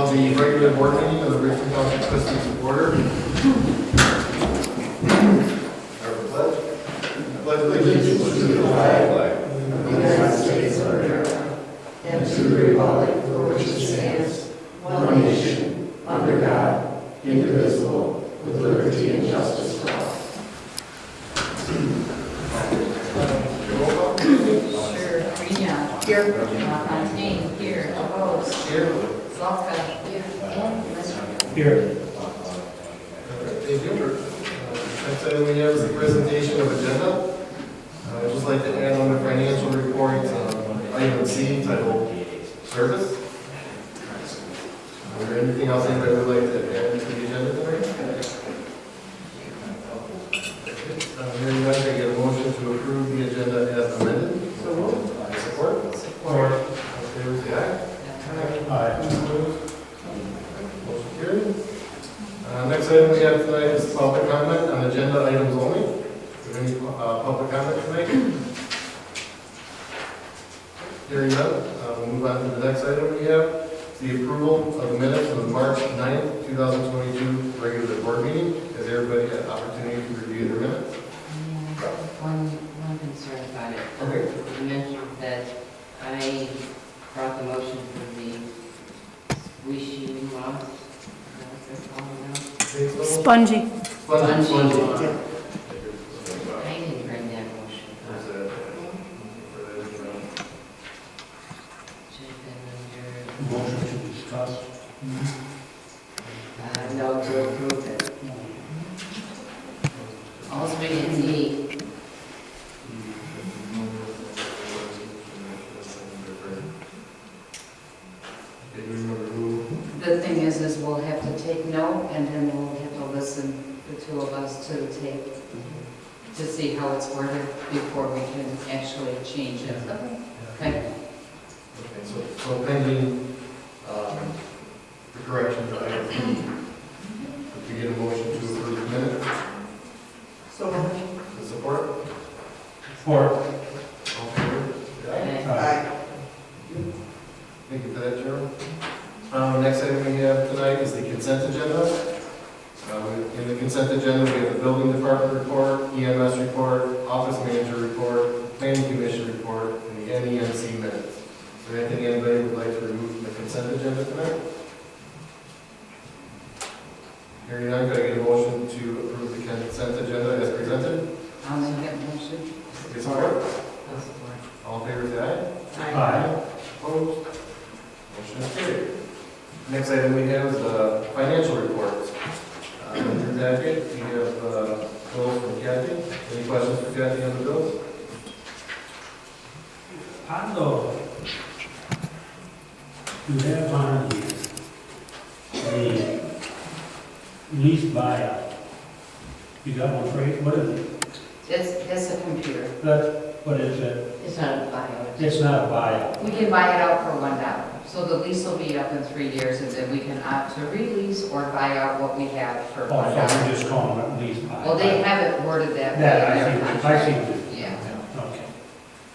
call the regular board meeting of the Richmond Township Trustees to order. I pledge allegiance to the flag of the United States of America and to the republic for which it stands, one nation, under God, indivisible, with liberty and justice for all. Here. Fontaine, here. Opposed. Here. Zalka, here. And Lester. Here. Thank you. Next item we have is the presentation of agenda. I'd just like to add on the financial report, item C, titled Service. Is there anything else anybody would like to add to the agenda tonight? Hearing none, can I get a motion to approve the agenda as amended? So moved. Support? Support. All in favor, say aye. Aye. Opposed? Motion carried. Next item we have tonight is public comment on agenda items only. Is there any public comment tonight? Hearing none, we'll move on to the next item we have. The approval of the minutes of the March 9th, 2022 regular board meeting. Has everybody had an opportunity to review their minutes? One concern about it. Okay. You mentioned that I brought the motion for the squishy moss. Spongy. Spongy. I didn't bring that motion. Should have been Motion to discuss. under, no, to approve it. All we didn't need. Do you remember who? The thing is we'll have to take note, and then we'll have to listen, the two of us, to the tape to see how it's worded before we can actually change it. Okay? Okay, so pending the correction to item B, if we get a motion to approve the minutes. So The support? Support. All in favor? Aye. Thank you for that, Chairman. Next item we have tonight is the consent agenda. In the consent agenda, we have the building department report, EMS report, office manager report, planning commission report, and the NEMC minutes. Is there anything anybody would like to remove from the consent agenda tonight? Hearing none, could I get a motion to approve the consent agenda as presented? I'll make that motion. Get support? I'll support. All in favor, say aye. Aye. Opposed? Motion is carried. Next item we have is the financial reports. In your packet, we have bills from Kathy. Any questions for Kathy on the bills? On the, you have on here, the lease buyout. You got one for it? What is it? It's a computer. What is it? It's not a buyout. It's not a buyout. We can buy it out for $1. So the lease will be up in 3 years, and then we can opt to release or buy out what we have for Oh, I thought $1. you just calling it lease buyout. Well, they haven't worded that way That, in I their see, I contract. see. Yeah. Okay.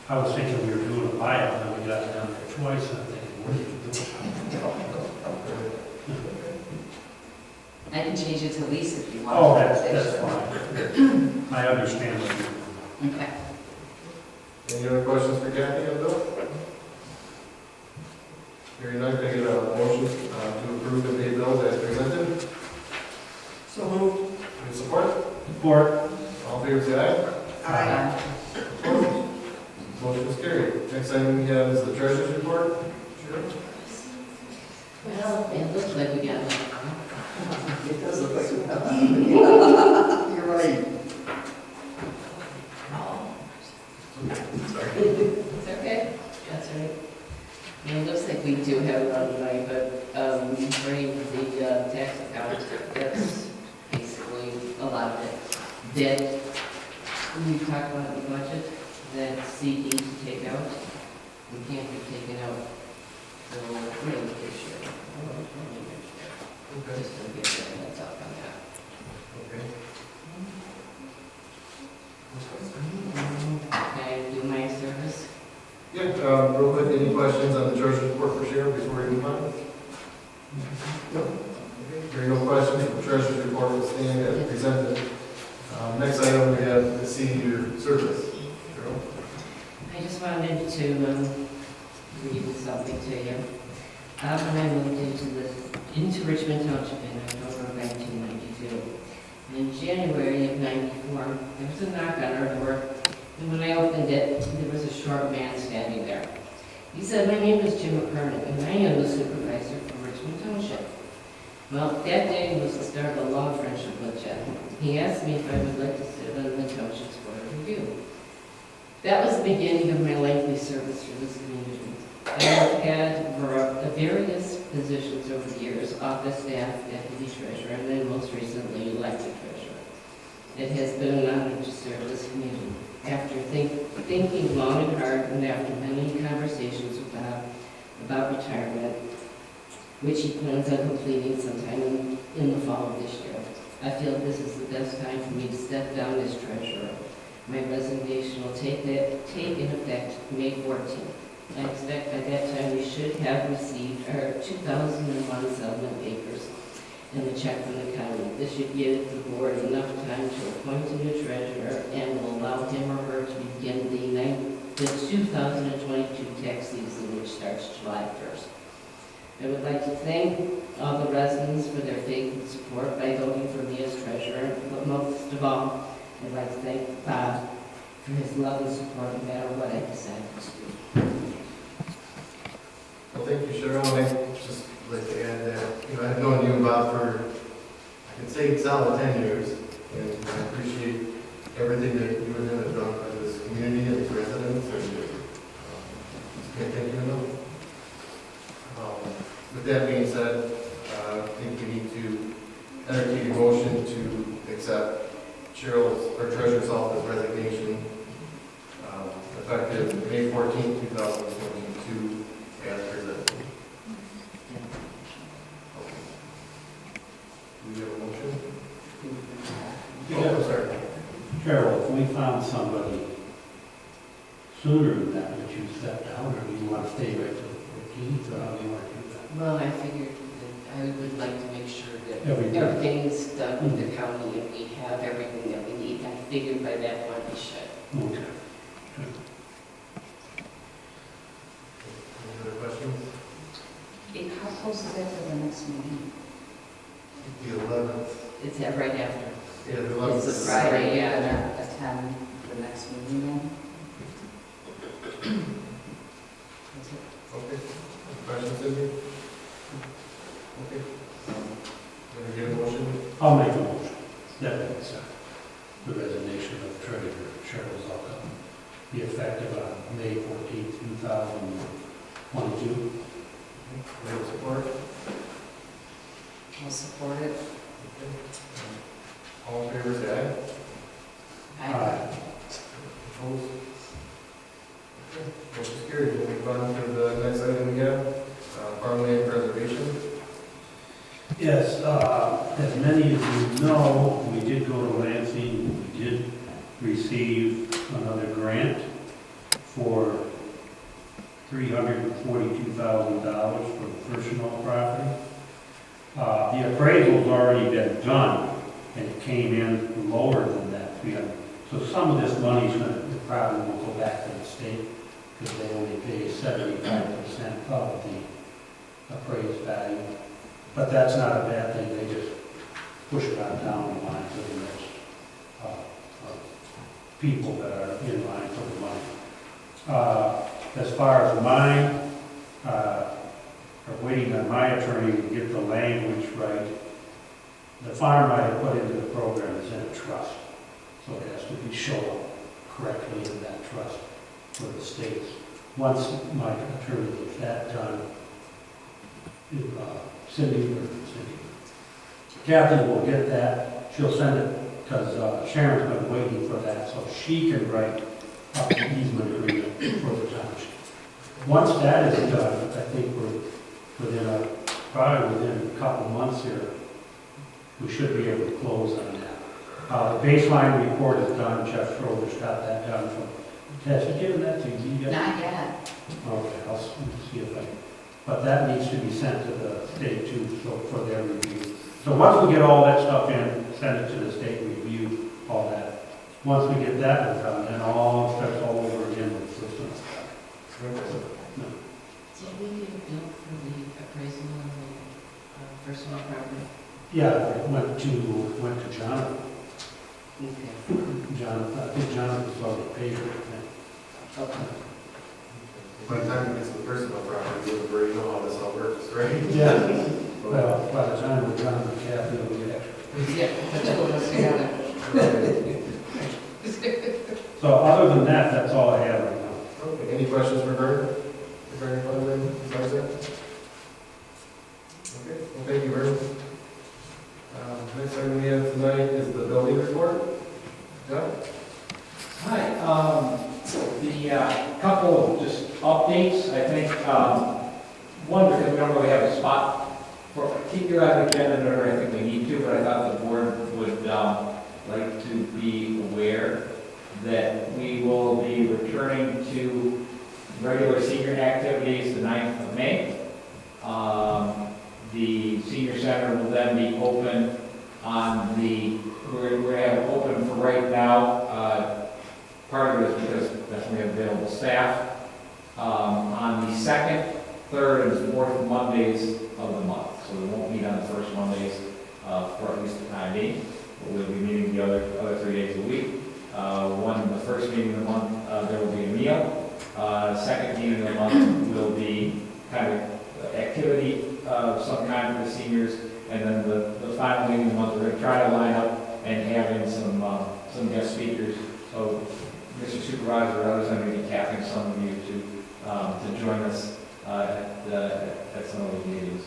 I was thinking we were doing a buyout, and we got it down there twice, and I'm thinking, what are you doing? I can change it to lease if you want. Oh, that's fine. I understand what you're doing. Okay. Any other questions for Kathy on the bill? Hearing none, can I get a motion to approve the paid bills as presented? So moved. Any support? Support. All in favor, say aye. Opposed? Motion is carried. Next item we have is the treasurer's report. Sure. Well, it looks like we got it. It does look like you're right. Sorry. It's okay. That's right. It looks like we do have it on tonight, but bring the tax account, that's basically a lot of it. Debt, we talked about in the budget, that CD to take out, we can't be taken out. So, really, this year. Okay. Just to get that heads up on that. Okay. Can I do my service? Yeah, real quick, any questions on the treasurer's report for Cheryl before we move on? that presented. Next item, we have the senior service. Cheryl? I just wanted to read something to you. When I moved into Richmond Township in October of 1992, in January of 94, there was a knock on our door, and when I opened it, there was a short man standing there. He said, "My name is Jim McKernan, and I am the supervisor for Richmond Township." Well, that day was the start of a long friendship with Jim. He asked me if I would like to sit on the Township's Board of Review. That was the beginning of my lengthy service for this community. I have had various positions over the years: office staff, deputy treasurer, and then most recently elected treasurer. It has been an honor to serve this community. After thinking long and hard, and after many conversations with Bob about retirement, which he plans on completing sometime in the fall of this year, I feel this is the best time for me to step down as treasurer. My resignation will take in effect May 14th. I expect by that time we should have received our 2001 settlement papers and the check from the county. This should give the board enough time to appoint a new treasurer and will allow him or her to begin the 2022 tax season, which starts July 1st. I would like to thank all the residents for their faith and support by voting for me as treasurer, but most of all, I'd like to thank Bob for his love and support no matter what I decide to do. Well, thank you, Cheryl. And I'd just like to add that, I've known you, Bob, for, I can say, solid 10 years, and I appreciate everything that you and him have done for this community and its residents, and just can't thank you enough. With that being said, I think we need to entertain a motion to accept Cheryl's, or Treasurer's Office resignation, effective May 14th, 2022, as presented. Do we have a motion? Yeah. Sorry. Cheryl, if we found somebody sooner than that, would you step down, or do you want to stay right to the Keith, or how do you want to do that? Well, I figured that I would like to make sure that Everything. everything's done with the county and we have everything that we need. I figured by that point we should. Okay. Any other questions? How close is that to the next meeting? The 11th. It's that right after. Yeah, the 11th. It's a is- Friday, Are you yeah. gonna attend the next meeting then? Okay. Questions, Cindy? Okay. Can I get a motion? I'll make a motion that we accept the resignation of Treasurer Cheryl Zalka, be effective on May 14th, 2022. Do we have support? I'll support it. Okay. All in favor, say aye. Aye. Opposed? Okay. Motion carried. We'll move on to the next item we have, farmland preservation. Yes, as many of you know, we did go to Lansing, we did receive another grant for $342,000 for personal property. The appraisal's already been done, and it came in lower than that 300. So some of this money's gonna, probably will go back to the state, because they only pay 75% of the appraised value. But that's not a bad thing, they just push it on down the line to the next people that are in line for the money. As far as mine, we're waiting on my attorney to get the language right. The farm I have put into the program is in a trust, so it has to be shown up correctly in that trust for the states. Once my attorney gets that done, Cindy, Kathy will get that, she'll send it, because Sharon's been waiting for that, so she can write up the easement agreement for the township. Once that is done, I think we're probably within a couple months here, we should be able to close on that. The baseline report is done, Jeff Schroeder's got that done from, Tess, you given that to you? Not yet. Okay, I'll see if but that needs to be sent to the state too, so for their review. So once we get all that stuff in, send it to the state, review all that. Once we get that done, then all starts all over again with system. Did we get a bill for the appraisal on the personal property? Yeah, it went to John. Okay. I think Jonathan already paid it. Okay. By the time it gets to the personal property, you'll already know how this all works, right? Yeah. Well, by the time we're done with Kathy, it'll be extra. Yeah, the two of us together. So other than that, that's all I have right now. Okay, any questions for Vern? Regarding funding, besides that? Okay, well, thank you, Vern. Next item we have tonight is the building report. Jeff? Hi, the couple of just updates, I think, one, because we don't really have a spot for, keep your eye on the agenda, whatever I think we need to, but I thought the board would like to be aware that we will be returning to regular senior activities the 9th of May. The senior center will then be open on the, we're going to have it open for right now. Part of it is because that's when we have available staff. On the 2nd, 3rd, and 4th Mondays of the month. So we won't meet on the first Mondays for at least the time being. But we'll be meeting the other 3 days a week. The first meeting of the month, there will be a meal. Second meeting of the month will be kind of activity of some kind for the seniors. And then the final meeting of the month, we're going to try to line up and have in some guest speakers. So Mr. Supervisor, others, I'm going to be tapping some of you to join us at some of those meetings.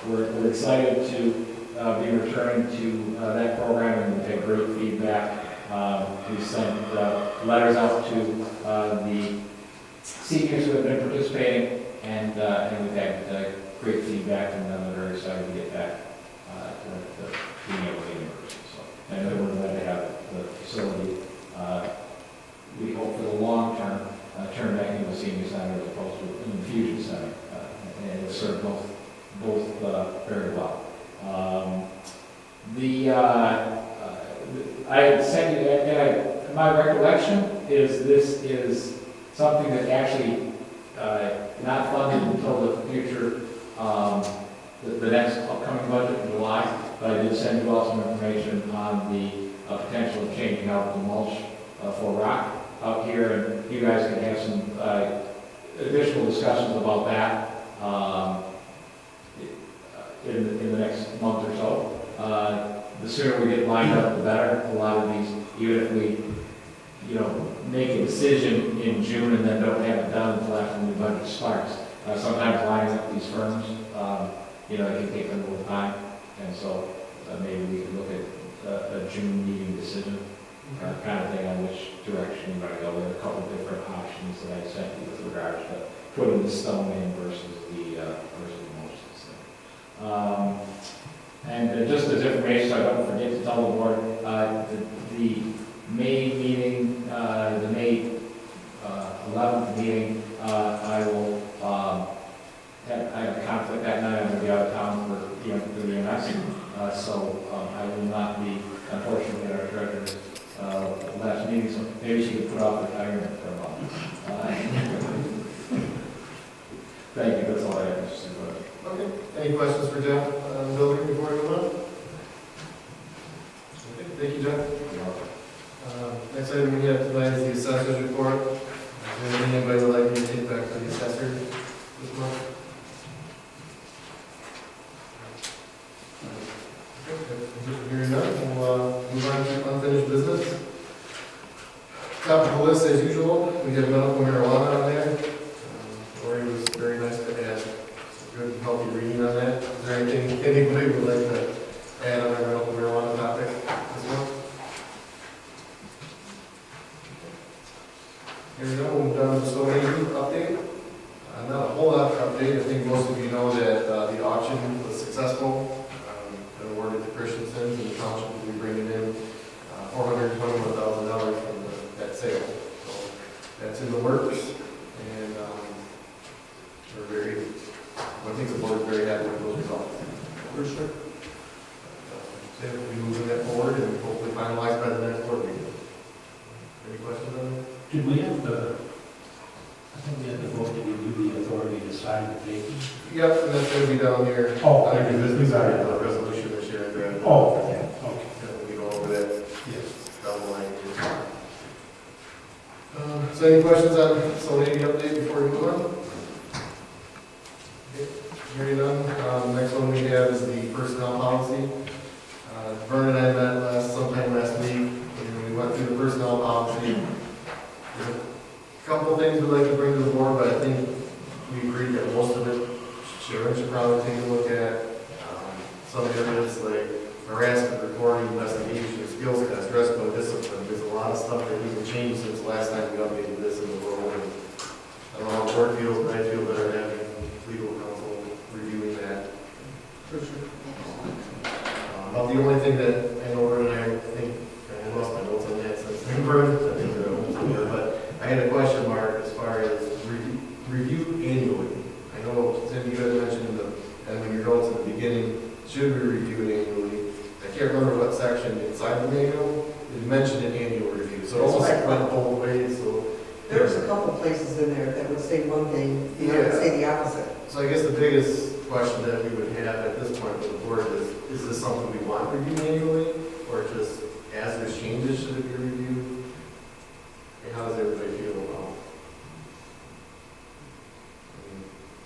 We're excited to be returning to that program, and we've had great feedback. We sent letters out to the seniors who have been participating, and we've had great feedback from them. They're very excited to get back to being able to be in person. So I know we're glad to have the facility. We hope for the long term turn back into a senior center as opposed to an infusion center, and it'll serve both very well. I sent you, and my recollection is this is something that actually not funded until the future, the next upcoming budget in July. But I did send you all some information on the potential of changing out the mulch for rock out here, and you guys can have some additional discussions about that in the next month or so. The sooner we get lined up, the better. A lot of these, even if we, make a decision in June and then don't have it done until after the budget starts. Sometimes lining up these firms, it can take a little time, and so maybe we can look at a June meeting decision, kind of thing on which direction you want to go. There are a couple different options that I sent you with regards to putting the stone in versus the mulch system. And just as information, so I don't forget to tell the board, the May meeting, the May 11th meeting, I will I have a conflict that night. I'm going to be out of town for the EMS, so I will not be, unfortunately, at our treasurer's last meeting. So maybe she could put off retirement for a month. Thank you. That's all I have, Mr. Supervisor. Okay, any questions for Jeff on the building before we move on? Okay, thank you, Jeff. Next item we have tonight is the assessor's report. Is there anybody would like me to take back to the assessor this month? Okay, hearing none, we'll move on to unfinished business. Top of the list as usual, we have medical marijuana on there. Lori was very nice to add good, healthy reading on that. Is there anything anybody would like to add on our medical marijuana topic this month? Here we go, we'll move down to the facility update. Not a whole lot to update. I think most of you know that the auction was successful. Been awarded to Christensen's, and the township will be bringing in $421,000 from that sale. So that's in the works, and we're I think the board is very happy with those results. For sure. Did we have the, I think we had to vote to give you the authority to sign the paper? Yep, and that's gonna be down here. Oh, Under okay. business, the resolution this year. Oh, okay. Yeah, we go over that Yes. down the line. So any questions on Solana update before we move on? Okay, hearing none. Next one we have is the personnel policy. Vern and I met sometime last week, and we went through the personnel policy. There's a couple of things we'd like to bring to the board, but I think we agreed that most of it Sharon should probably take a look at. Some areas like harassment, reporting, investigation, skills test, dress code, discipline. There's a lot of stuff that we can change since last time we updated this in the world. And I don't know how the board feels, but I feel better having legal counsel reviewing that. For sure. About the only thing that I know, Vern and I think, I lost my notes on that since Vern, I think they're almost there, but I had a question mark as far as review annually. I know, Tim, you had mentioned in the, and when your notes at the beginning, should we review it annually? I can't remember what section inside the manual, it mentioned an annual review, so it almost went both ways, so. There's a couple places in there that would say one thing, the other would say the opposite. So I guess the biggest question that we would have at this point with the board is this something we want reviewed annually? Or just as there's changes, should it be reviewed? And how does everybody feel about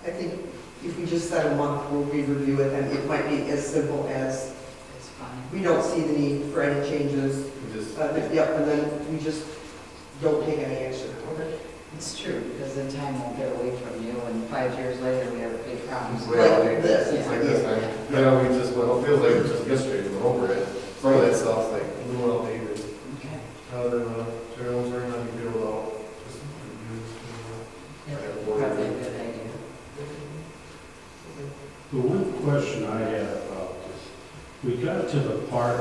I think if we just set a month where we review it, then it might be as simple as, It's fine. we don't see the need for any changes. we just? Yep, and then we just don't take any action. Okay. It's true, because then time won't get away from you, and 5 years later, we have big problems. Well, Like this. It's like this time. Yeah, we just, well, it feels like it's just yesterday we went over it. Some of that stuff's like a little outdated. Okay. How then, Cheryl, how do you feel about just reviews? That's probably a good idea. The one question I have about this, we got to the part,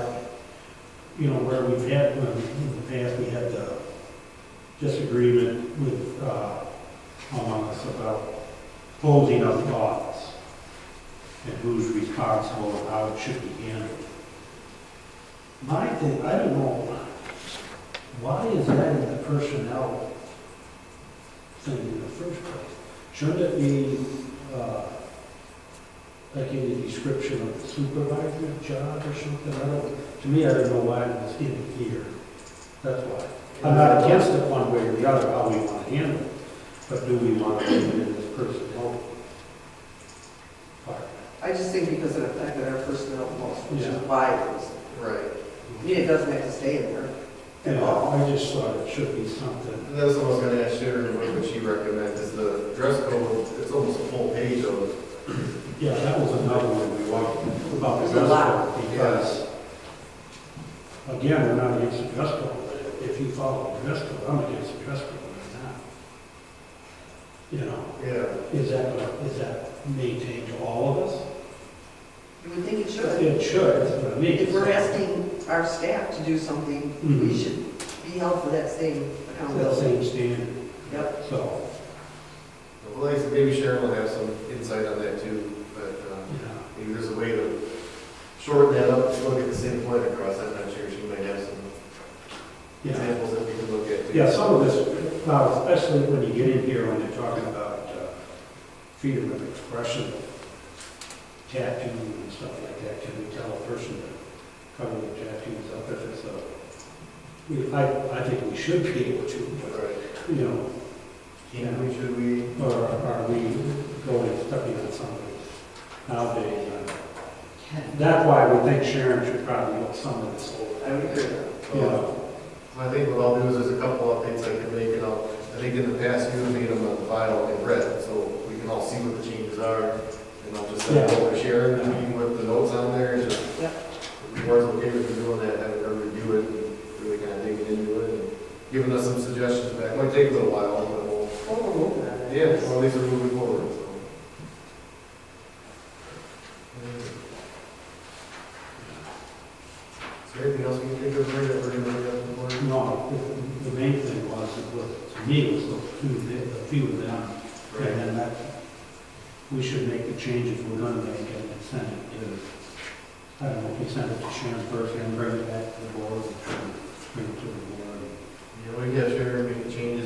you know, where we've had, in the past, we had the disagreement with, among us about closing up lots and who's responsible and how it should be handled. My thing, I don't know, why is that in the personnel thing in the first place? Shouldn't it be, like in the description of the supervisor's job or something? I don't, to me, I don't know why it was in here. That's why. I'm not against it one way or the other, how we want to handle it, but do we want to leave it in this personnel part? I just think because it affected our personnel most, which is Yeah. why it was, Right. I mean, it doesn't have to stay in there at Yeah, all. I just thought it should be something. And that's what I was gonna ask Sharon, what would she recommend, is the dress code, it's almost a full page of, Yeah, that was another one we walked about the There's a dress lot. code, because, again, we're not against the dress code, but if you follow the dress code, I'm against the dress code right now. You know, yeah. is that maintained to all of us? You would think it should. It should, that's what I mean. If we're asking our staff to do something, we Mhm. should be held for that same That accountability. same standard, Yep. so, Well, like I said, maybe Sharon will have some insight on that too, but yeah. maybe there's a way to shorten that up, and still get the same point across, I'm not sure, she might have some Yeah, examples that we can look at too. yeah, some of this, now, especially when you get in here, when you're talking about freedom of expression, tattoo and stuff like that, can we tell a person to cover their tattoos up if it's I think we should be able to, but, Right. you know, Should we, or are we going, stepping on something nowadays? That's why we think Sharon should probably look some of this over. I would agree. You know, I think what I'll do is there's a couple updates I can make, and I think in the past, you made them on the file in red, so we can all see what the changes are. And I'll just send it over to Sharon, and meeting with the notes on there, and just, Yep. if the board's okay with you doing that, have her review it, and really kind of digging into it, and giving us some suggestions back. It might take a little while, but we'll, Oh, we're moving on that. yeah, well, at least we're moving forward, so. Is there anything else we can think of here that we're going to bring up to the board? no, the main thing was, to me, was the few of them. And then that, we should make the changes we're gonna make and send it to, I don't know, if we send it to Sharon first and bring it back to the board, and bring it to the board. Yeah, we can have Sharon make the changes,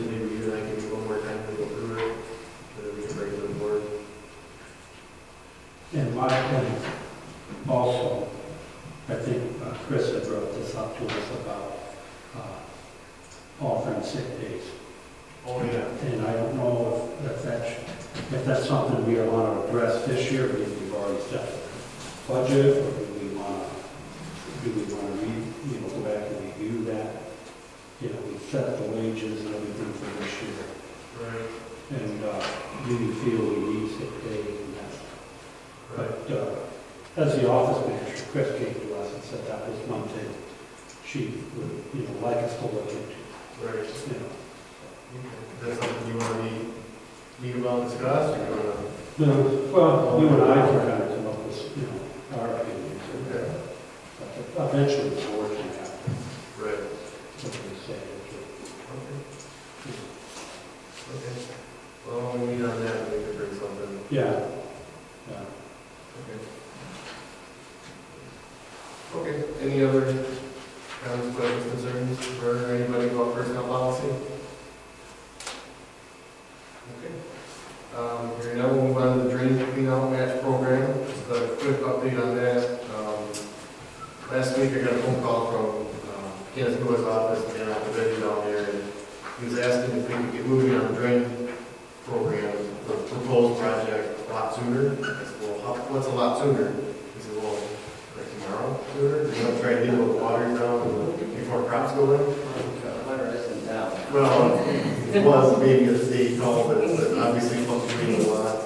talked to us about offering sick days. Oh, yeah. And I don't know if that's something we want to address this year, because we've already set the budget, or do we want to go back and review that? You know, we set the wages and everything for this year. Right. And do you feel we need sick days and that? Right. But as the office manager, Chris came to us and said that was one thing she would, like us to look into. Right. You know. Is that something you want to meet about, discuss, or you want No, well, you and I can kind of come up with, our opinions. Okay. But eventually the board can have to, to? Right. what they say. Okay. Okay. Well, we meet on that, and we can bring something. Yeah, yeah. Okay. Okay, any other comments, questions, concerns for anybody about personnel policy? Okay. Here now we'll move on to the drain clean out match program. Just a quick update on that. Last week I got a phone call from Kansas Noah's office, and I was down there, and he was asking if we could get moving on the drain program, the proposed project, a lot sooner. I said, well, what's a lot sooner? He said, well, like tomorrow sooner? Try to get all the water down before crops go in? Water isn't down. Well, it was maybe a state call, but obviously fluctuating a lot.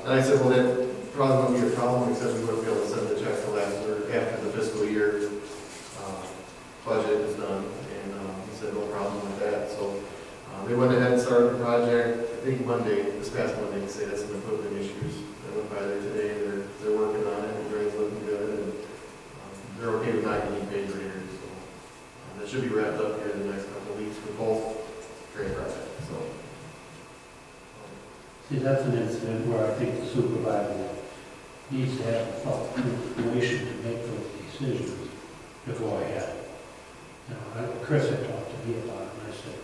And I said, well, that probably won't be a problem, except we won't be able to send the check till after the fiscal year budget is done. And he said, no problem with that. So they went ahead and started the project, I think this past Monday, they say that's some equipment issues. I went by there today, they're working on it, the drain's looking good, and they're okay with not getting paid later. So that should be wrapped up here in the next couple of weeks for both drain projects. So. See, that's an incident where I think the supervisor needs to have the full information to make those decisions to go ahead. Chris had talked to me about it, and I said,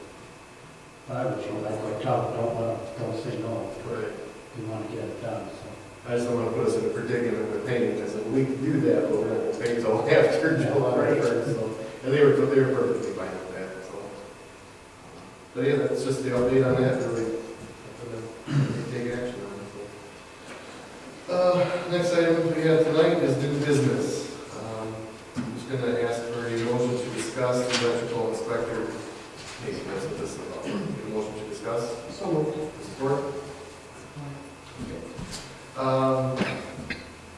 if I was you, I'd go tell them, don't say no. Right. We want to get it done, so. I just don't want to put us in a predicament with paying. I said, we can do that, but we're not going to pay until after July 1st. So, and they were perfectly fine with that. So, but yeah, that's just the update on that. Really, take action on it. So. Next item we have tonight is new business. I'm just going to ask for a motion to discuss the electrical inspector. Hey, that's what this is about. A motion to discuss. So moved. Support.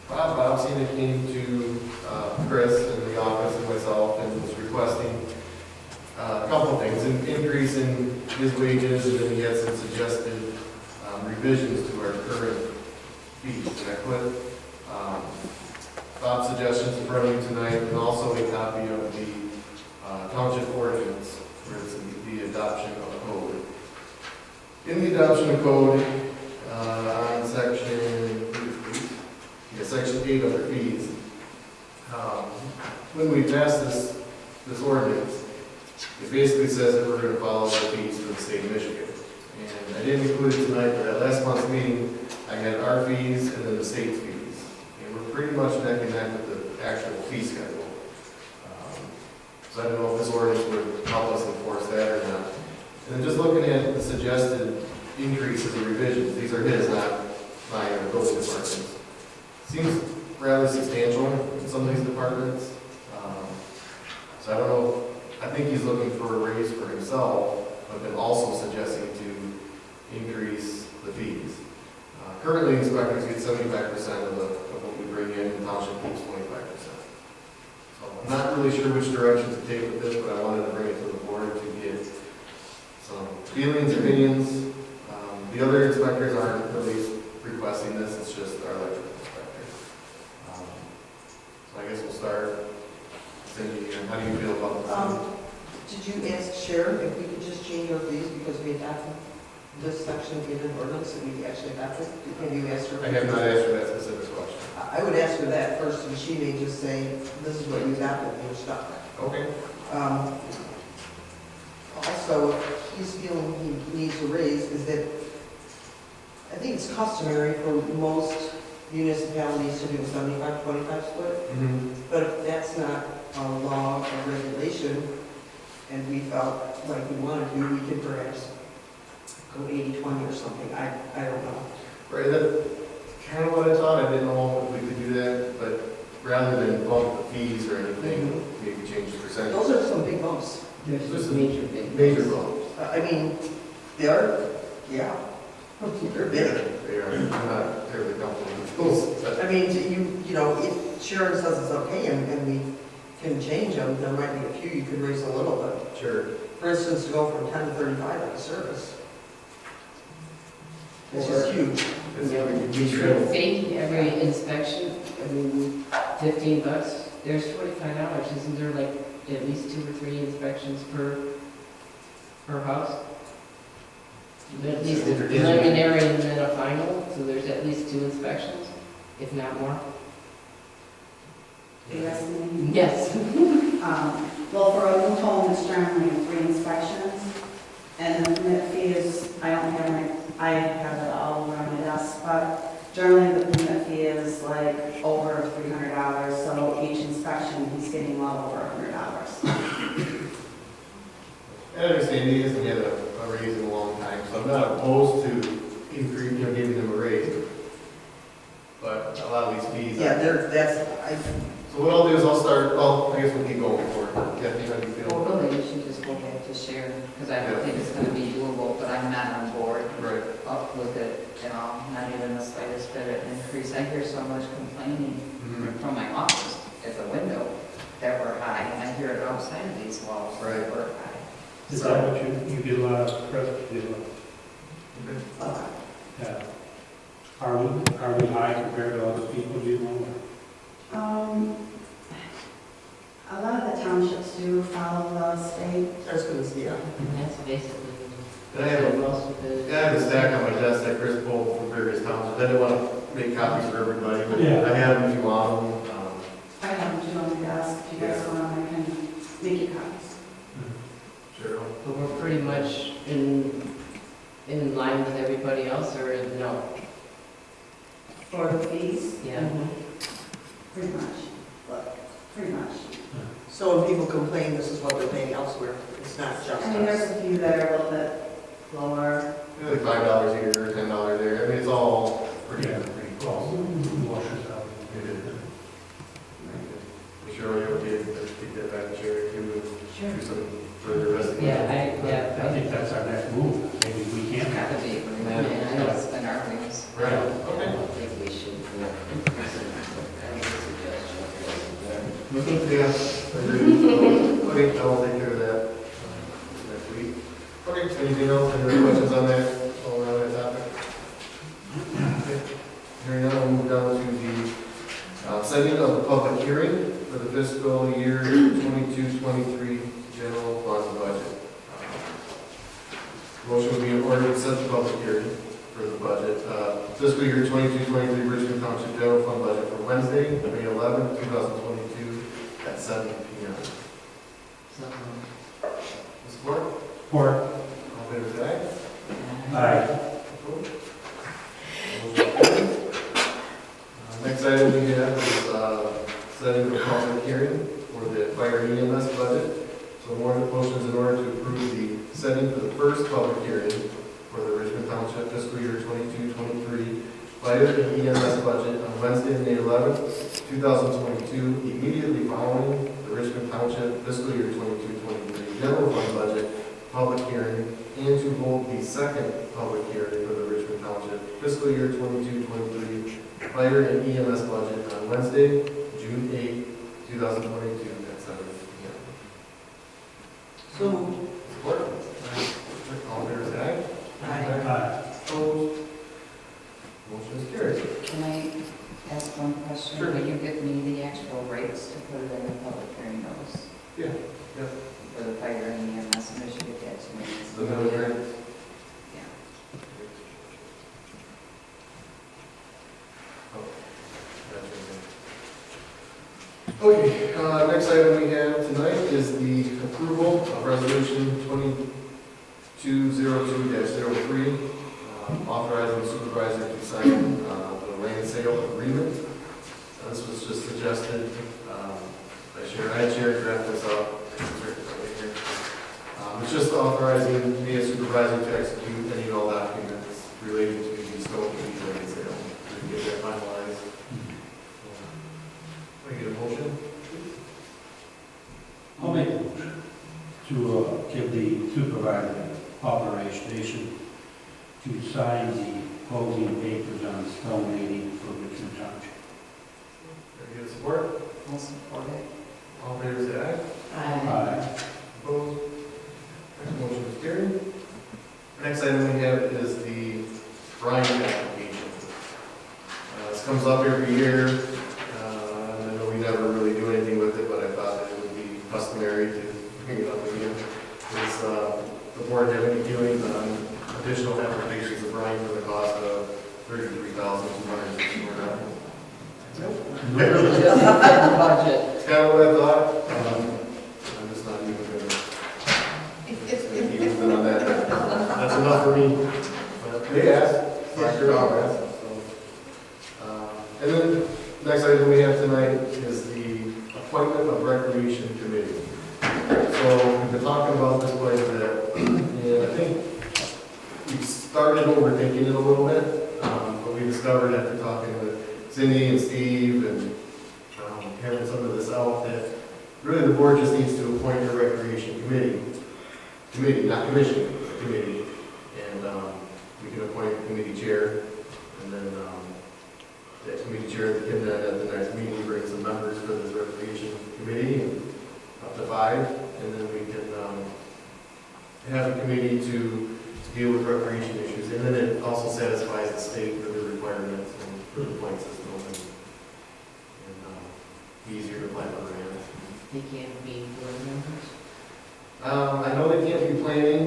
Bob Cena came to Chris in the office and myself and was requesting a couple of things, an increase in his wages, and then he had some suggested revisions to our current fees. And I put Bob's suggestions in front of you tonight, and also a copy of the township ordinance, where it's the adoption of a code. In the adoption of code, on section 8 under fees, when we pass this ordinance, it basically says that we're going to follow the fees for the state of Michigan. And I didn't include it tonight, but at last month's meeting, I had our fees and then the state's fees. And we're pretty much neck and neck with the actual fee schedule. So I don't know if this ordinance would help us enforce that or not. And then just looking at the suggested increases and revisions, these are his, not my building department. Seems rather substantial in some of these departments. So I don't know, I think he's looking for a raise for himself, but then also suggesting to increase the fees. Currently, inspectors get 75% of what we bring in, and township keeps 25%. So I'm not really sure which direction to take with this, but I wanted to bring it to the board to get some feelings, opinions. The other inspectors aren't really requesting this, it's just our electrical inspector. So I guess we'll start. Cindy, how do you feel about this? Did you ask Sharon if we could just change our fees because we adopted this section in an ordinance that we actually adopted? Have you asked her? I have not asked her that specific question. I would ask her that first, and she may just say, this is what you adopted, and you're stuck. Okay. Also, he's feeling he needs a raise is that I think it's customary for most municipalities to do a 75-25 split, but that's not a law or regulation, and we felt like we wanted to, we could perhaps go 80-20 or something, I don't know. Right, that's kind of what I thought, I didn't know if we could do that, but rather than bump the fees or anything, maybe change the percentage. Those are some big bumps. There's This just is major big. Major bumps. I mean, they are, yeah, they're big. They are, I'm not terribly comfortable with those, but I mean, you know, if Sharon says it's okay and we can change them, there might be a few you could raise a little, but sure. for instance, to go from 10 to 35 on a service, it's just huge. Fee, every inspection, I mean, $15, there's $45, isn't there like at least 2 or 3 inspections per house? At least a preliminary and then a final, so there's at least 2 inspections, if not more. Yes, ma'am. Yes. Well, for a new home, it's generally 3 inspections, and the permit fee is, I have it all around my desk, but generally the permit fee is like over $300, so each inspection, he's getting well over $100. I understand he hasn't had a raise in a long time, so I'm not opposed to increase, giving them a raise. But a lot of these fees. Yeah, So what I'll do is I'll start, I guess we'll keep going for it. Kathy, how do you Well, feel? really, you should just go back to Sharon, because I don't think it's gonna be doable, but I'm not on board Right. up with it at all, not even the slightest bit of increase. I hear so much complaining from my office at the window that we're high, and I hear it outside of these walls that Right. we're high. Is that what you get a lot of credit to do? Yeah. Are we high compared to other people, do you know? A lot of the townships do follow the state. I was gonna say, yeah. And that's basically. And I have most of it. I have a stack on my desk that Chris pulled from various towns. I didn't want to make copies for everybody, but Yeah. I have them if you want them. I have them too on the desk, if you guys want them, I can make you copies. Sure. But we're pretty much in line with everybody else, or no? For the fees, Yeah. pretty much, pretty much. So when people complain, this is what they're paying elsewhere, it's not just I mean, there's us. a few that are a little bit lower. Like $5 here, $10 there. I mean, it's all pretty Yeah. close. Washes out. Sure, you're okay to take that back to Sherry too, Sure. and do some further investigation. I think that's our next move. Maybe we can't. Gotta be, I mean, I know it's been our wings. Right, I okay. don't think we should. Yeah, I agree. Okay, I'll take care of that next week. Okay, anything else, any other questions on that, all around that topic? Okay. Hearing none, we'll move down to the setting of the public hearing for the fiscal year 22-23 general fund budget. Motion would be in order to set the public hearing for the budget, fiscal year 22-23 Richmond Township general fund budget for Wednesday, May 11th, 2022 at 7 p.m. Support? Or, All in favor, say aye. aye. Opposed? Motion carries. Next item we have is setting the public hearing for the fire EMS budget. So more motions in order to approve the setting for the first public hearing for the Richmond Township fiscal year 22-23 fire and EMS budget on Wednesday, May 11th, 2022, immediately following the Richmond Township fiscal year 22-23 general fund budget public hearing, and to hold the second public hearing for the Richmond Township fiscal year 22-23 fire and EMS budget on Wednesday, June 8th, 2022 at 7 p.m. So moved. Support? All in favor, say aye. Aye. Opposed? Motion is carried. Can I ask one question? Sure. Will you give me the actual rates to put it in the public hearing notice? Yeah. Yep. For the fire and the EMS, and I should get that to me. The military. Yeah. Okay, next item we have tonight is the approval of resolution 2202-03, authorizing the supervisor to sign the land sale agreement. This was just suggested by Sharon. I had Sharon draft this up. It's just authorizing me as supervisor to execute any and all documents relating to the scope of the land sale. To get that finalized. Can I get a motion? I'll make a motion to give the supervisor authorization to sign the closing papers on donating for Richmond Township. Can I get a support? I'll support it. All in favor, say aye. Aye. Opposed? Next motion is carried. Next item we have is the brine application. This comes up every year. I know we never really do anything with it, but I thought it would be customary to bring it up again. Is the board have any feelings on additional applications of brine for the cost of $33,264? Just in the budget. It's kind of what I thought. I'm just not even gonna keep moving on that. That's enough for me. But they asked, so I sure I'll ask. So, and then next item we have tonight is the appointment of recreation committee. So we've been talking about this quite a bit, and I think we started overthinking it a little bit, but we discovered after talking with Cindy and Steve and having some of this out that really the board just needs to appoint a recreation committee, not commission, a committee, and we can appoint a committee chair, and then that committee chair can then at the next meeting bring some members for this recreation committee, and up to 5, and then we can have a committee to deal with recreation issues, and then it also satisfies the state for the requirements and for the point system, and easier to plan for grants. They can't be board members. I know they can't be planning,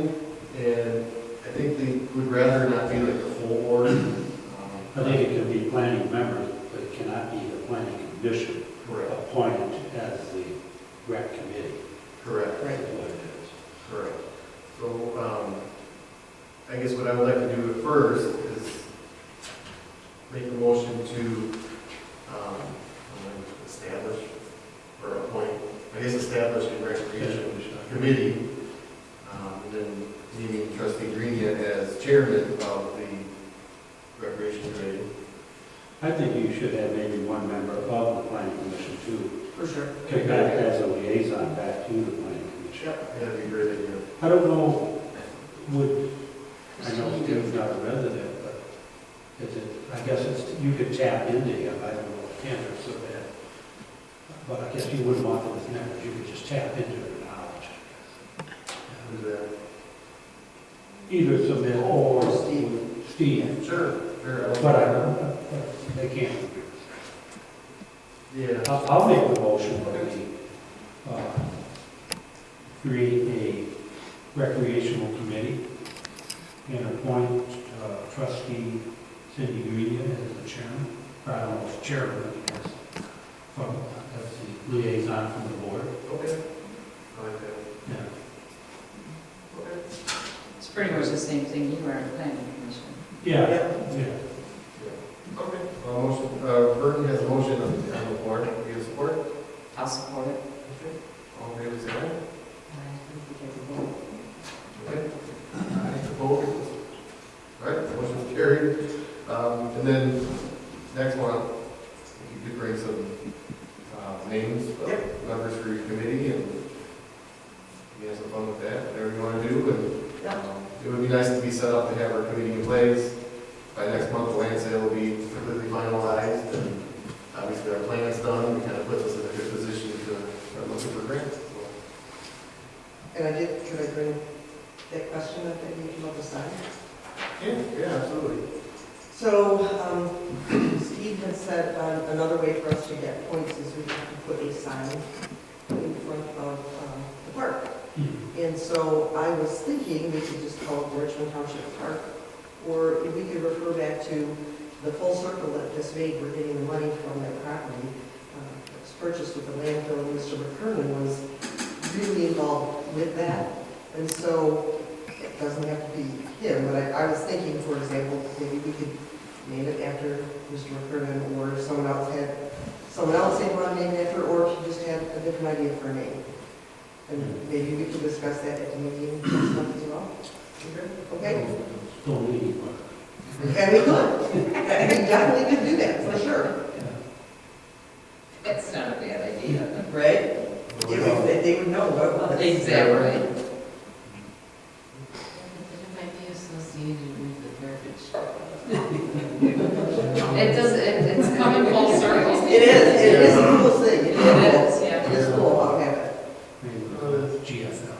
and I think they would rather not be like the full board. I think it can be planning members, but it cannot be the planning commission Correct. appointed as the rec committee. Correct. That's what it is. Correct. So, I guess what I would like to do at first is make a motion to establish or appoint, establish a recreation committee, and then naming trustee Greenia as chairman of the recreation committee. I think you should have maybe one member of the planning commission too. For sure. Kick back as a liaison back to the planning commission. That'd be a great idea. I don't know, I know Steve's not a resident, but is it, I guess it's, you could tap into him, I don't know if Cantor so bad. But I guess you wouldn't want them as members, you could just tap into their knowledge. Who's that? Either submit or Steve. Steve, Sure. but I don't know, they can't. Yeah. I'll make the motion that we create a recreational committee and appoint trustee Cindy Greenia as the chairman, or I don't know if chairman, I guess, as the liaison from the board. Okay. I like that. Yeah. Okay. It's pretty much the same thing you were in planning commission. Yeah, Yep. yeah. Okay. Motion, Burton has a motion on the floor. Do you support? I'll support it. Okay. All in favor, say aye. Okay. Aye. Opposed? All right, motion's carried. And then, next one, if you could bring some names of members for your committee, and you have some fun with that, whatever you want to do. And it would be nice to be set up to have our committee in place. By next month, the land sale will be completely finalized, and obviously our plan's done. It kind of puts us in a good position to start looking for grants. So. And could I bring that question up that you came up with sign? Yeah, absolutely. So, Steve had said another way for us to get points is we have to put a sign in front of the park. And so I was thinking we could just call it Richmond Township Park, or if we could refer back to the full circle that just made, we're getting the money from that property. It was purchased with the landfill, and Mr. McKernan was really involved with that. And so it doesn't have to be him, but I was thinking, for example, maybe we could name it after Mr. McKernan, or if someone else they want to name it after, or if you just had a different idea for a name. And maybe we can discuss that at the meeting next month as well. Okay? Still meeting, but. And we could. And we definitely could do that, for sure. It's not a bad idea. Right? They would know what it was. Exactly. It might be associated with the garbage. It does, it's coming full circle. It is a cool thing. It is. Yeah. It is cool, I'll have it. GFL.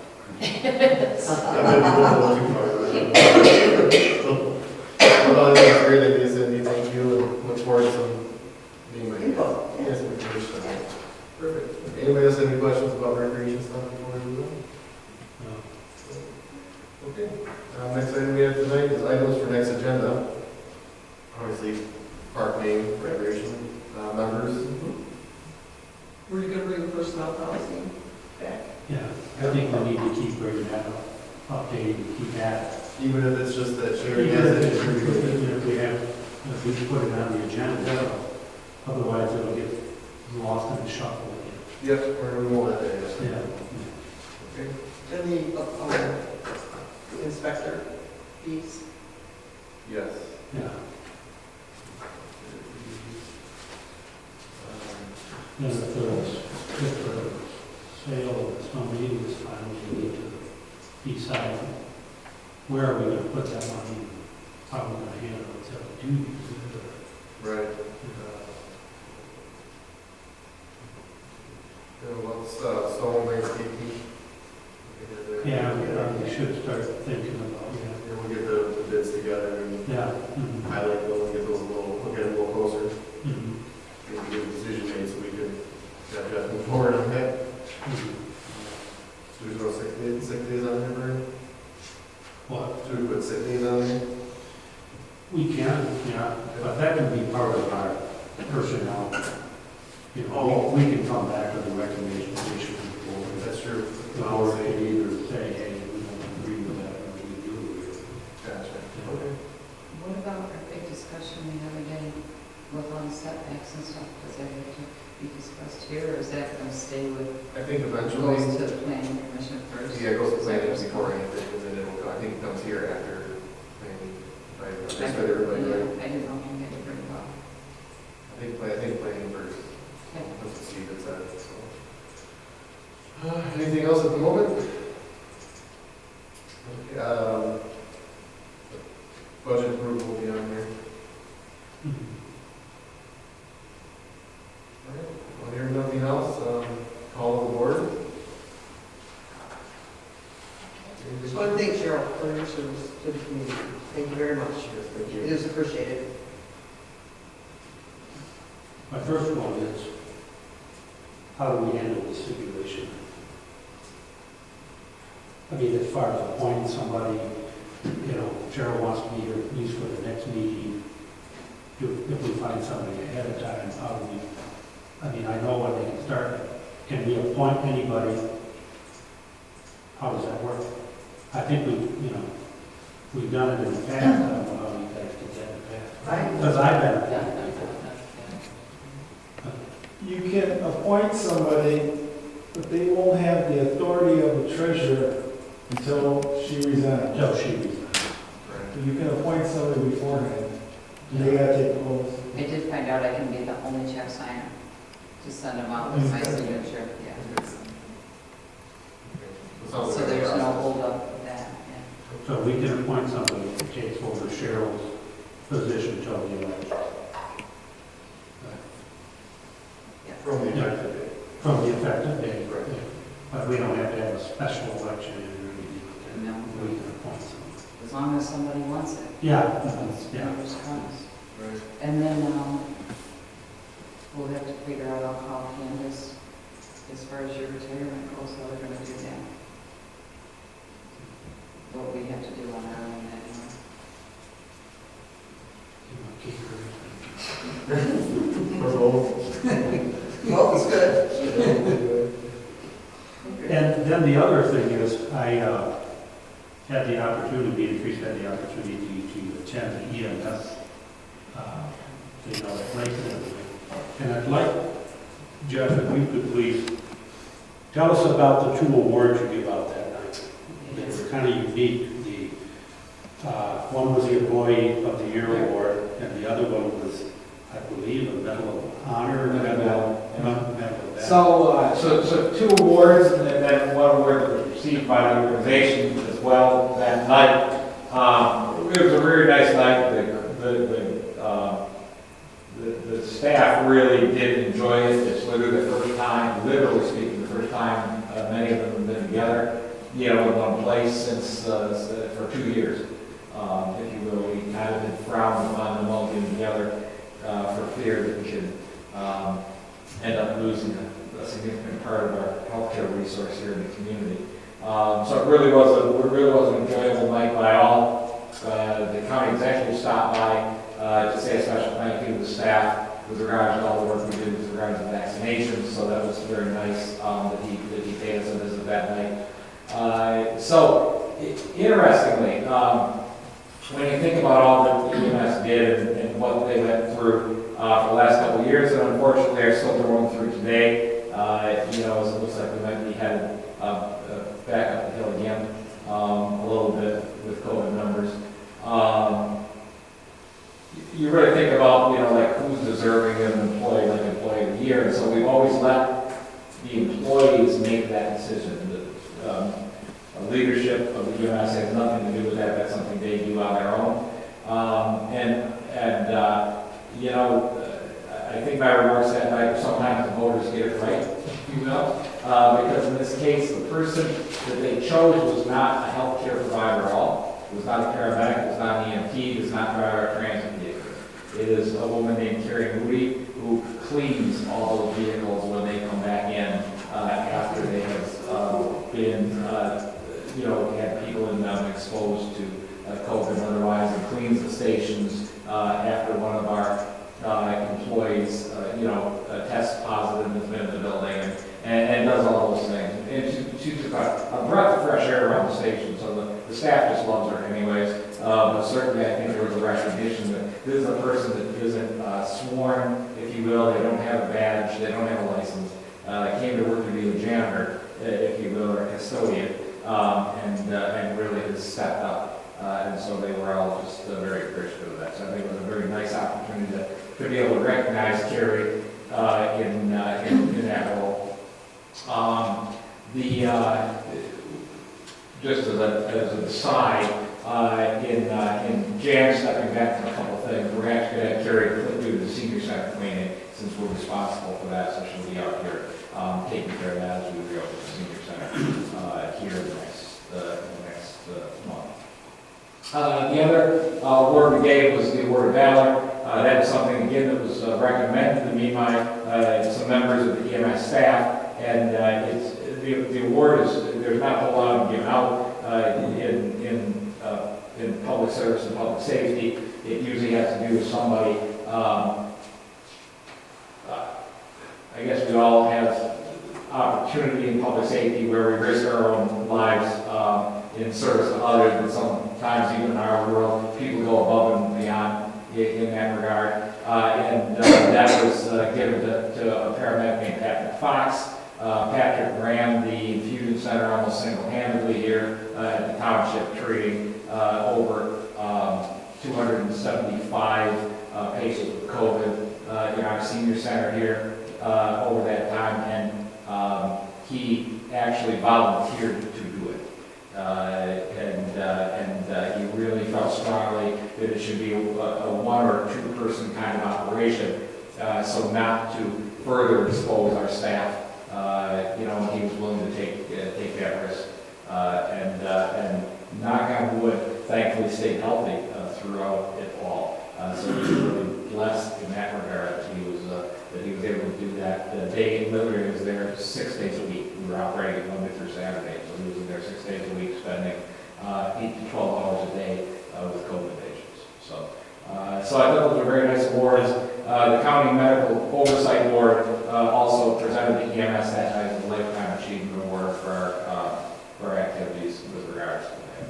Well, that's a great idea, Cindy, thank you, and look forward to some being with you. Info, yeah. Yes, information. Perfect. Anybody else have any questions about recreation stuff before we move on? Okay. Next item we have tonight is items for next agenda. Obviously, park name, recreation, members. Were you gonna bring the personnel policy back? Yeah, I think we need to keep bringing that up, updating, keep at it. Even if it's just that Sherry Even has it. if we put it on the agenda, otherwise it'll get lost in the shuffle again. Yep, we're gonna move that day. Yeah. Okay. And the inspector fees? Yes. Yeah. Then if the sale of some meeting is final, we need to decide where are we going to put that money, and how we're going to handle it, so do use it, Right. What's stone landscaping? yeah, we probably should start thinking about, Yeah, we'll get the bids together and yeah. highlight those, get those a little, look at it a little closer. Mhm. Maybe get a decision made so we can just move forward on that. Mhm. So there's no sick days on there, Brian? What? Should we put sick days on there? We can, yeah, but that can be part of our personnel. You know, we can come back with a recommendation for That's true. the board can either say, hey, we don't agree with that, or we do. Gotcha. Okay. What about our big discussion the other day with all the setbacks and stuff? Does that have to be discussed here, or is that going to stay with, I think goes eventually, to the planning commission first? yeah, it goes to planning before anything, and then it'll go, I think it comes here after planning. Just let everybody know. I didn't know if I did very well. I think planning first. Okay. Let's see if it's that, so. Anything else at the moment? Okay, budget approval will be on there. All right, well, hearing nothing else, call the board. Just want to thank Cheryl for your service to the community. Thank you very much. Yes, thank It you. is appreciated. My first one is, how do we handle this situation? I mean, as far as appointing somebody, you know, Cheryl wants to be here at least for the next meeting. If we find somebody ahead of time, how do we, I mean, I know when they can start. Can we appoint anybody? How does that work? I think we've done it in the past. I don't know how you guys did that in the past. Because I've been appointed before. You can appoint somebody, but they won't have the authority of the treasurer until she resigns. Until she resigns. Right. You can appoint somebody beforehand, and they gotta take the oath. I did find out I can be the only check signer to send them out with my signature, yeah. Sounds So like a there's no process. hold up with that, yeah. So we can appoint somebody who takes over Cheryl's position until the election. From the effective date. From the effective date. Right. Yeah. But we don't have to have a special election or anything like that. No. We can appoint somebody. As long as somebody wants it. Yeah, That's yeah. mayor's promise. Right. And then, we'll have to figure out how Candace, as far as your retirement goes, how we're gonna do that. What we have to do on our own anyway. For both. Well, it's good. And then the other thing is, I had the opportunity, Beatrice had the opportunity to attend the EMS you know, Lakeland. And I'd like, Jeff, if we could please tell us about the 2 awards you give out that night. They were kind of unique. One was the Employee of the Year Award, and the other one was, I believe, a Medal of Honor, Medal of Valor. So 2 awards, and then 1 award that was received by the organization as well that night. It was a very nice night. The staff really did enjoy it. It's literally the first time, literally speaking, the first time many of them have been together, you know, in one place since for 2 years. If you will, we kind of had frowned upon them all getting together for fear that we could end up losing a significant part of our healthcare resource here in the community. So it really was an enjoyable night by all. The county executive stopped by to say a special thank you to the staff with regards to all the work we did with regards to vaccinations. So that was very nice that he paid us a visit that night. Interestingly, when you think about all that EMS did and what they went through for the last couple of years, and unfortunately they're still going through today, you know, it looks like we might be headed back up the hill again a little bit with COVID numbers. You really think about, you know, like who's deserving of an employee, like Employee of the Year, and so we've always let the employees make that decision. The leadership of the EMS has nothing to do with that. That's something they do on their own. You know, I think my remarks that night, sometimes the voters get it right, you know, because in this case, the person that they chose was not a healthcare provider at all. It was not a paramedic, it was not an EMT, it does not drive our transit vehicle. It is a woman named Carrie Moody who cleans all those vehicles when they come back in after they have been, you know, had people in them exposed to COVID and otherwise, and cleans the stations after one of our employees, you know, tests positive and has been in the building and does all those things. And she's a breath of fresh air around the station, so the staff just loves her anyways. But certainly I think there was a recognition that this is a person that isn't sworn, if you will. They don't have a badge, they don't have a license. Came to work to be a janitor, if you will, or a custodian, and really has stepped up. And so they were all just very appreciative of that. So I think it was a very nice opportunity to be able to recognize Carrie in that role. Just as an aside, in Jan stepping back from a couple of things, we're actually going to have Carrie do the senior center cleaning since we're responsible for that, so she'll be out here taking care of that as we reopen the senior center here in the next month. The other award we gave was the Award of Valor. That is something, again, that was recommended to me by some members of the EMS staff, and the award is, there's not a whole lot of given out in public service and public safety. It usually has to do with somebody, I guess we all have opportunity in public safety where we risk our own lives in service to others, and sometimes even in our world, people go above and beyond in that regard. That was given to a paramedic named Patrick Fox. Patrick ran the infusion center almost single-handedly here at the township, treating over 275 patients with COVID in our senior center here over that time, and he actually volunteered to do it. He really felt strongly that it should be a 1 or 2 person kind of operation, so not to further expose our staff. You know, he was willing to take that risk, and knock on wood, thankfully stayed healthy throughout it all. So he was really blessed in that regard that he was able to do that. The day literally was there 6 days a week. We were operating Monday through Saturday, so he was there 6 days a week, spending 8 to 12 hours a day with COVID patients. So I thought those were very nice awards. The County Medical Oversight Board also presented the EMS that night as a Lifetime Achievement Award for our activities with regards to that.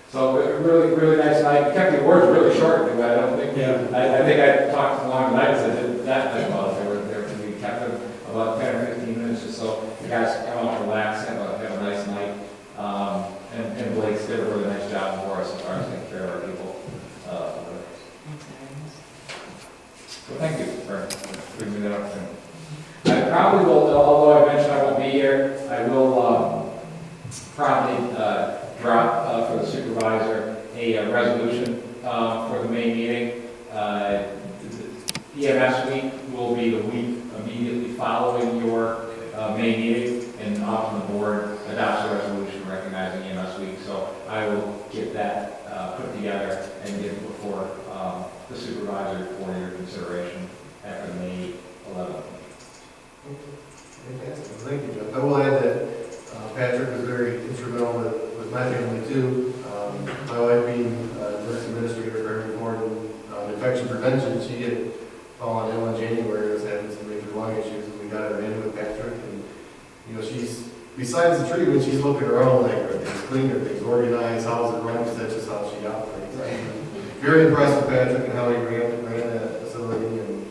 So really, really nice night. We kept the awards really short, but I don't think, Yeah. I think I talked along the night, I did that as well. We kept them about 10 or 15 minutes just so the guys come out, relax, have a nice night. And Blake's did a really nice job for us as far as taking care of our people. So thank you for bringing me that up. I probably will, although I mentioned I won't be here, I will probably drop for the supervisor a resolution for the May meeting. EMS week will be the week immediately following your May meeting, and often the board adopts a resolution recognizing EMS week. So I will get that put together and get it before the supervisor for your consideration after May 11th. Fantastic. Thank you, Jeff. I will add that Patrick was very instrumental with my family too. My wife being nurse administrator for Henry Ford and infection prevention, she had fallen ill in January, was having some major lung issues, and we got her in with Patrick. And you know, she's besides the treatment, she's looking her own like her things, clean her things, organize, how's it run, because that's just how she operates. Very impressed with Patrick and how he ran that facility, and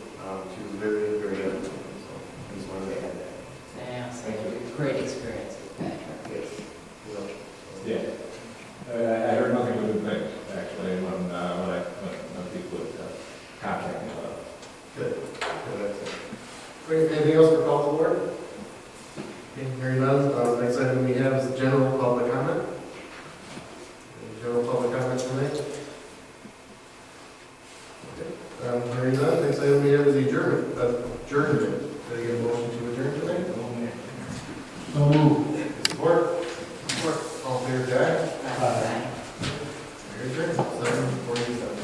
she was very, very happy. So I just wanted to add that. Yeah, so great experience with Patrick. Yes. Yeah. I heard nothing but good things, actually, when people would contact me about it. Good. Good, that's it. Great. Anything else for call to order? Okay, hearing none, the next item we have is general public comment. Any general public comment tonight? Okay. Hearing none, next item we have is adjournment. Adjournment. Did I get a motion to adjourn tonight? So move. Support? Support. All in favor, say aye. Bye. We're adjourned, 7:47.